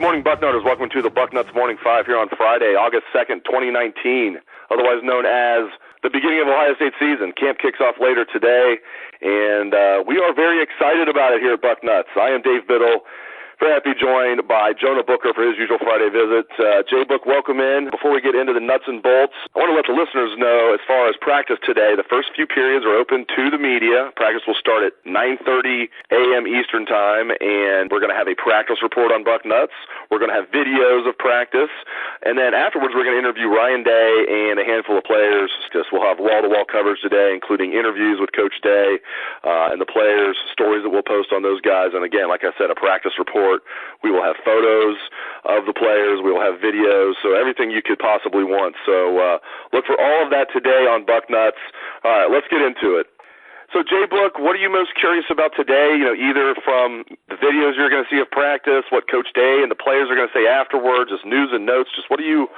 morning, Bucknutters. Welcome to the Bucknuts Morning 5 here on Friday, August 2nd, 2019, otherwise known as the beginning of Ohio State season. Camp kicks off later today, and we are very excited about it here at Bucknuts. I am Dave Biddle. Very happy joined by Jonah Booker for his usual Friday visit. JBook, welcome in. Before we get into the nuts and bolts, I want to let the listeners know as far as practice today, the first few periods are open to the media. Practice will start at 9:30 a.m. Eastern Time, and we're going to have a practice report on Bucknuts. We're going to have videos of practice, and then afterwards we're going to interview Ryan Day and a handful of players. We'll have wall-to-wall coverage today, including interviews with Coach Day and the players, stories that we'll post on those guys, and again, like I said, a practice report. We will have photos of the players. We will have videos, so everything you could possibly want. So look for all of that today on Bucknuts. All right, let's get into it. So, JBook, what are you most curious about today, either from the videos you're going to see of practice, what Coach Day and the players are going to say afterwards, just news and notes, just what are you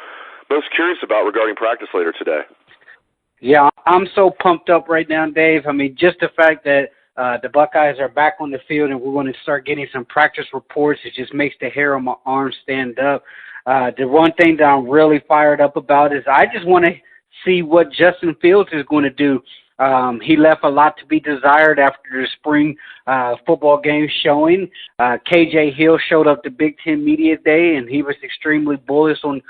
most curious about regarding practice later today? Yeah, I'm so pumped up right now, Dave. I mean, just the fact that the Buckeyes are back on the field and we're going to start getting some practice reports. It just makes the hair on my arms stand up. The one thing that I'm really fired up about is I just want to see what Justin Fields is going to do. He left a lot to be desired after the spring football game showing. KJ Hill showed up to Big Ten Media Day, and he was extremely bullish on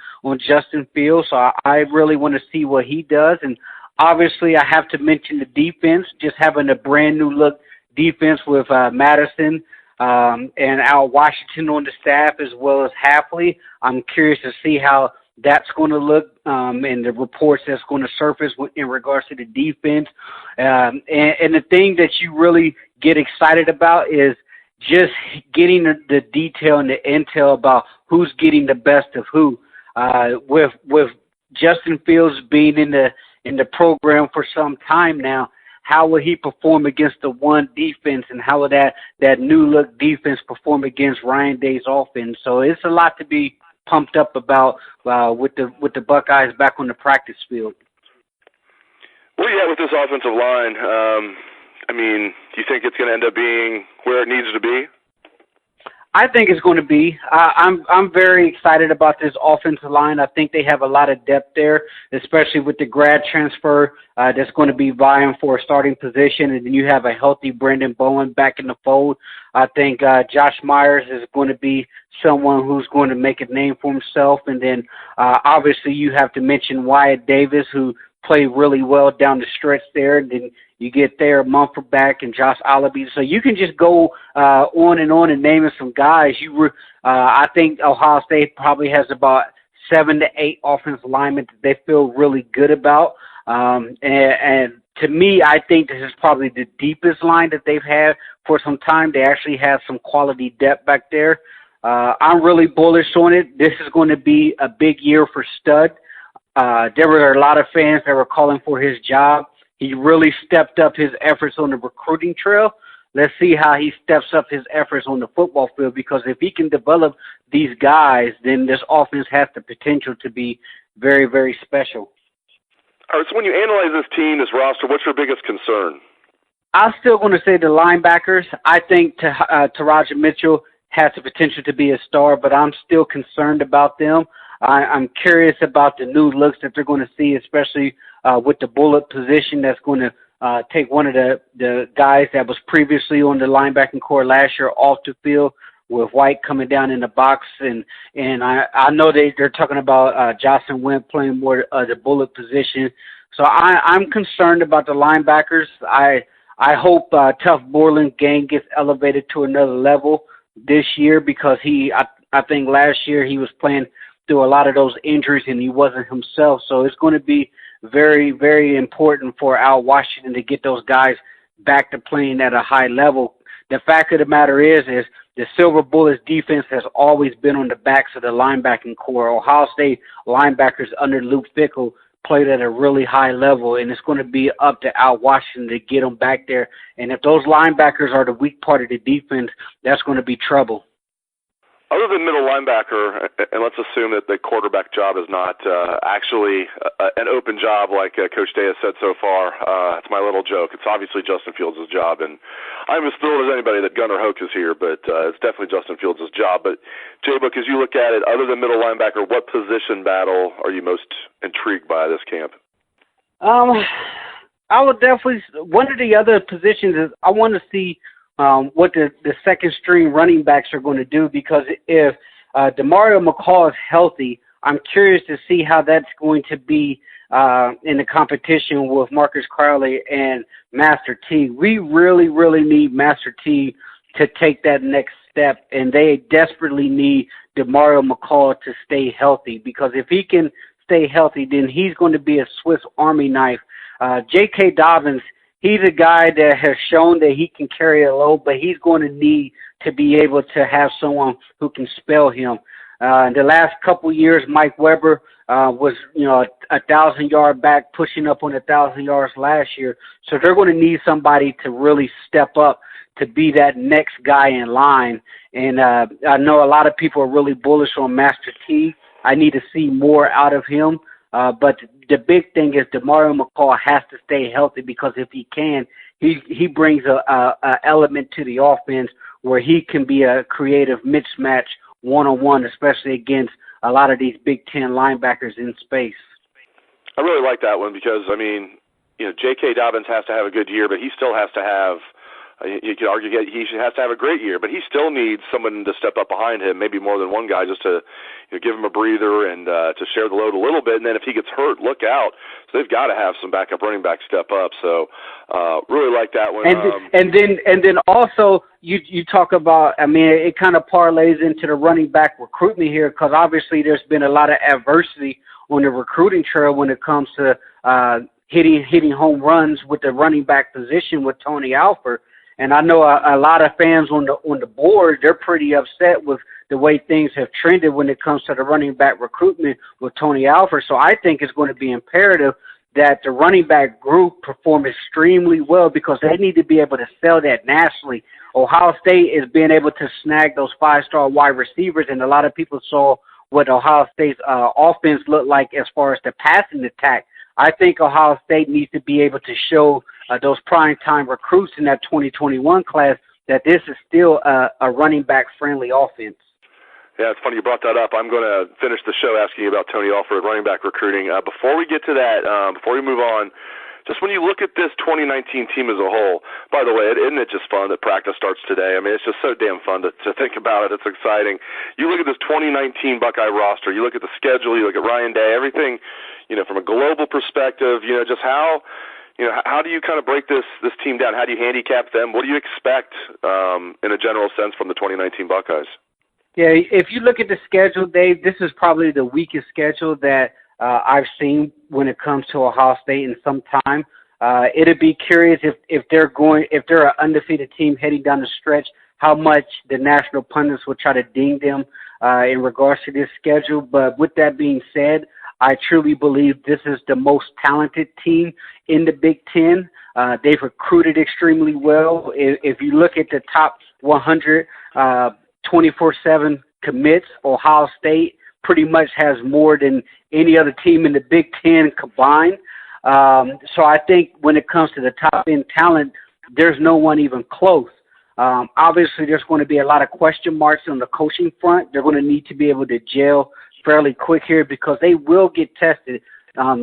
Justin Fields. So I really want to see what he does. And obviously, I have to mention the defense, just having a brand-new look defense with Madison and Al Washington on the staff as well as Hafley. I'm curious to see how that's going to look and the reports that's going to surface in regards to the defense. And the thing that you really get excited about is just getting the detail and the intel about who's getting the best of who. With Justin Fields being in the program for some time now, how will he perform against the one defense, and how will that new look defense perform against Ryan Day's offense? So it's a lot to be pumped up about with the Buckeyes back on the practice field. Where are you at with this offensive line? Do you think it's going to end up being where it needs to be? I think it's going to be. I'm very excited about this offensive line. I think they have a lot of depth there, especially with the grad transfer that's going to be vying for a starting position. And then you have a healthy Brendan Bowen back in the fold. I think Josh Myers is going to be someone who's going to make a name for himself. And then obviously you have to mention Wyatt Davis, who played really well down the stretch there. And then you get there Mumford back and Josh Oliver. So you can just go on and naming some guys. I think Ohio State probably has about 7 to 8 offensive linemen that they feel really good about. And to me, I think this is probably the deepest line that they've had for some time. They actually have some quality depth back there. I'm really bullish on it. This is going to be a big year for Stud. There were a lot of fans that were calling for his job. He really stepped up his efforts on the recruiting trail. Let's see how he steps up his efforts on the football field, because if he can develop these guys, then this offense has the potential to be very, very special. All right, so when you analyze this team, this roster, what's your biggest concern? I'm still going to say the linebackers. I think Taraja Mitchell has the potential to be a star, but I'm still concerned about them. I'm curious about the new looks that they're going to see, especially with the bullet position that's going to take one of the guys that was previously on the linebacking core last year off the field, with White coming down in the box. And I know they're talking about Jocelyn Wentz playing more the bullet position. So I'm concerned about the linebackers. I hope Tough Borland Gang gets elevated to another level this year, because I think last year he was playing through a lot of those injuries and he wasn't himself. So it's going to be very, very important for Al Washington to get those guys back to playing at a high level. The fact of the matter is the Silver Bullets defense has always been on the backs of the linebacking core. Ohio State linebackers under Luke Fickell played at a really high level, and it's going to be up to Al Washington to get them back there. And if those linebackers are the weak part of the defense, that's going to be trouble. other than middle linebacker, and let's assume that the quarterback job is not actually an open job like Coach Day has said so far. It's my little joke. It's obviously Justin Fields' job, and I'm as thrilled as anybody that Gunnar Hoke is here, but it's definitely Justin Fields' job. But, JBook, as you look at it, other than middle linebacker, what position battle are you most intrigued by this camp? I would definitely – one of the other positions is I want to see what the second-string running backs are going to do, because if Demario McCall is healthy, I'm curious to see how that's going to be in the competition with Marcus Crowley and Master T. We really, really need Master T to take that next step, and they desperately need Demario McCall to stay healthy, because if he can stay healthy, then he's going to be a Swiss Army knife. J.K. Dobbins, he's a guy that has shown that he can carry a load, but he's going to need to be able to have someone who can spell him. In the last couple of years, Mike Weber was, a 1,000-yard back, pushing up on 1,000 yards last year. So they're going to need somebody to really step up to be that next guy in line. And I know a lot of people are really bullish on Master T. I need to see more out of him. But the big thing is Demario McCall has to stay healthy, because if he can, he brings a element to the offense where he can be a creative mismatch one-on-one, especially against a lot of these Big Ten linebackers in space. I really like that one because, J.K. Dobbins has to have a good year, but he still has to have – you could argue he has to have a great year, but he still needs someone to step up behind him, maybe more than one guy, just to give him a breather and to share the load a little bit. And then if he gets hurt, look out. So they've got to have some backup running back step up. So really like that one. And then also you talk about, it kind of parlays into the running back recruitment here, because obviously there's been a lot of adversity on the recruiting trail when it comes to hitting home runs with the running back position with Tony Alford. And I know a lot of fans on the board, they're pretty upset with the way things have trended when it comes to the running back recruitment with Tony Alford. So I think it's going to be imperative that the running back group perform extremely well, because they need to be able to sell that nationally. Ohio State is being able to snag those 5-star wide receivers, and a lot of people saw what Ohio State's offense looked like as far as the passing attack. I think Ohio State needs to be able to show those prime-time recruits in that 2021 class that this is still a running back-friendly offense. Yeah, it's funny you brought that up. I'm going to finish the show asking you about Tony Alford running back recruiting. Before we get to that, before we move on, just when you look at this 2019 team as a whole, by the way, isn't it just fun that practice starts today? It's just so damn fun to think about it. It's exciting. You look at this 2019 Buckeye roster, you look at the schedule, you look at Ryan Day, everything, from a global perspective, just how do you kind of break this team down? How do you handicap them? What do you expect in a general sense from the 2019 Buckeyes? Yeah, if you look at the schedule, Dave, this is probably the weakest schedule that I've seen when it comes to Ohio State in some time. It'd be curious if they're an undefeated team heading down the stretch, how much the national pundits will try to ding them in regards to this schedule. But with that being said, I truly believe this is the most talented team in the Big Ten. They've recruited extremely well. If you look at the top 100 24/7 commits, Ohio State pretty much has more than any other team in the Big Ten combined. So I think when it comes to the top-end talent, there's no one even close. Obviously, there's going to be a lot of question marks on the coaching front. They're going to need to be able to gel fairly quick here, because they will get tested.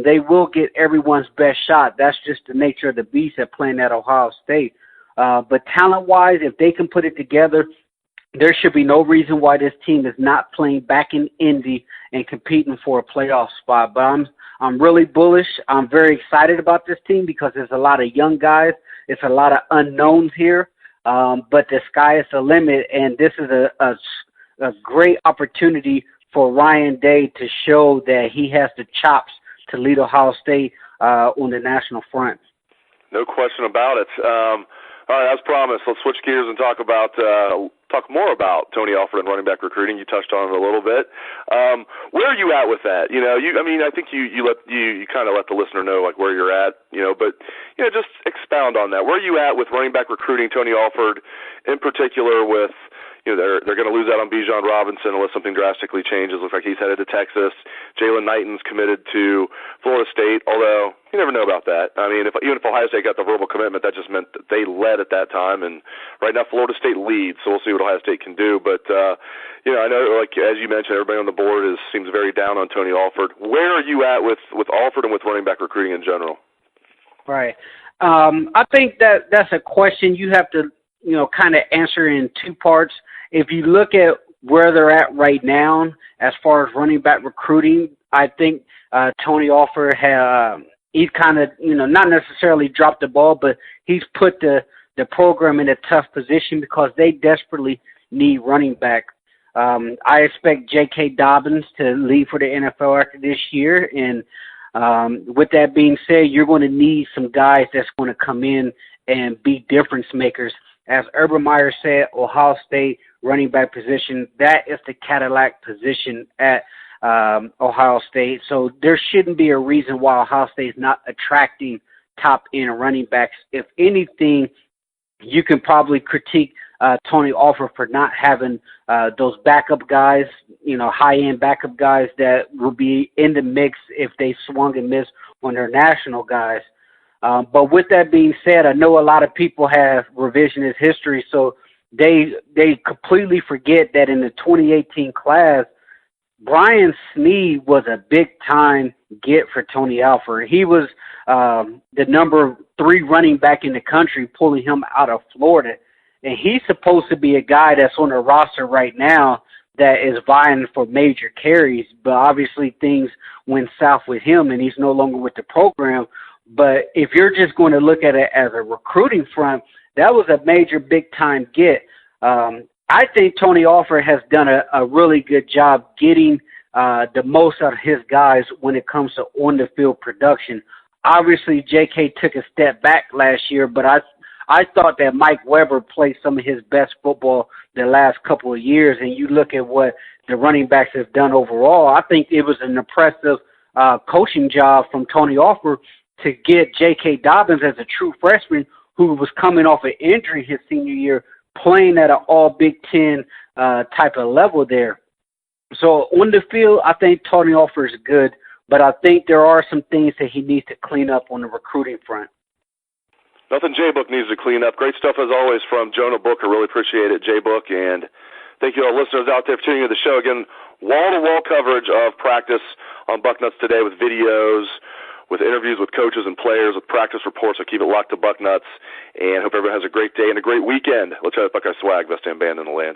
They will get everyone's best shot. That's just the nature of the beast at playing at Ohio State. But talent-wise, if they can put it together, there should be no reason why this team is not playing back in Indy and competing for a playoff spot. But I'm really bullish. I'm very excited about this team because there's a lot of young guys. It's a lot of unknowns here. But the sky is the limit, and this is a great opportunity for Ryan Day to show that he has the chops to lead Ohio State on the national front. No question about it. All right, as promised, let's switch gears and talk more about Tony Alford and running back recruiting. You touched on it a little bit. Where are you at with that? I think you kind of let the listener know like where you're at. But just expound on that. Where are you at with running back recruiting, Tony Alford, in particular with they're going to lose out on Bijan Robinson unless something drastically changes. Looks like he's headed to Texas. Jalen Knighton's committed to Florida State, although you never know about that. I mean, even if Ohio State got the verbal commitment, that just meant that they led at that time, and right now Florida State leads, so we'll see what Ohio State can do. But, I know, like as you mentioned, everybody on the board seems very down on Tony Alford. Where are you at with Alford and with running back recruiting in general? Right. I think that's a question you have to kind of answer in two parts. If you look at where they're at right now as far as running back recruiting, I think Tony Alford he's kind of, not necessarily dropped the ball, but he's put the program in a tough position because they desperately need running back. I expect J.K. Dobbins to leave for the NFL after this year, and with that being said, you're going to need some guys that's going to come in and be difference makers. As Urban Meyer said, Ohio State running back position, that is the Cadillac position at Ohio State. So there shouldn't be a reason why Ohio State is not attracting top-end running backs. If anything, you can probably critique Tony Alford for not having those backup guys, high-end backup guys that will be in the mix if they swung and missed on their national guys. But with that being said, I know a lot of people have revisionist history, so they completely forget that in the 2018 class, Brian Snead was a big-time get for Tony Alford. He was the number 3 running back in the country, pulling him out of Florida. And he's supposed to be a guy that's on the roster right now that is vying for major carries, but obviously things went south with him, and he's no longer with the program. But if you're just going to look at it as a recruiting front, that was a major big-time get. I think Tony Alford has done a really good job getting the most out of his guys when it comes to on-the-field production. Obviously, J.K. took a step back last year, but I thought that Mike Weber played some of his best football the last couple of years, and you look at what the running backs have done overall, I think it was an impressive coaching job from Tony Alford to get J.K. Dobbins as a true freshman who was coming off an injury his senior year, playing at an all Big Ten type of level there. So on the field, I think Tony Alford is good, but I think there are some things that he needs to clean up on the recruiting front. Nothing JBook needs to clean up. Great stuff as always from Jonah Booker. Really appreciate it, JBook. And thank you all listeners out there for tuning into the show. Again, wall-to-wall coverage of practice on Bucknuts today with videos, with interviews with coaches and players, with practice reports. So keep it locked to Bucknuts. And hope everyone has a great day and a great weekend. Let's have Buckeye swag, best damn band in the land.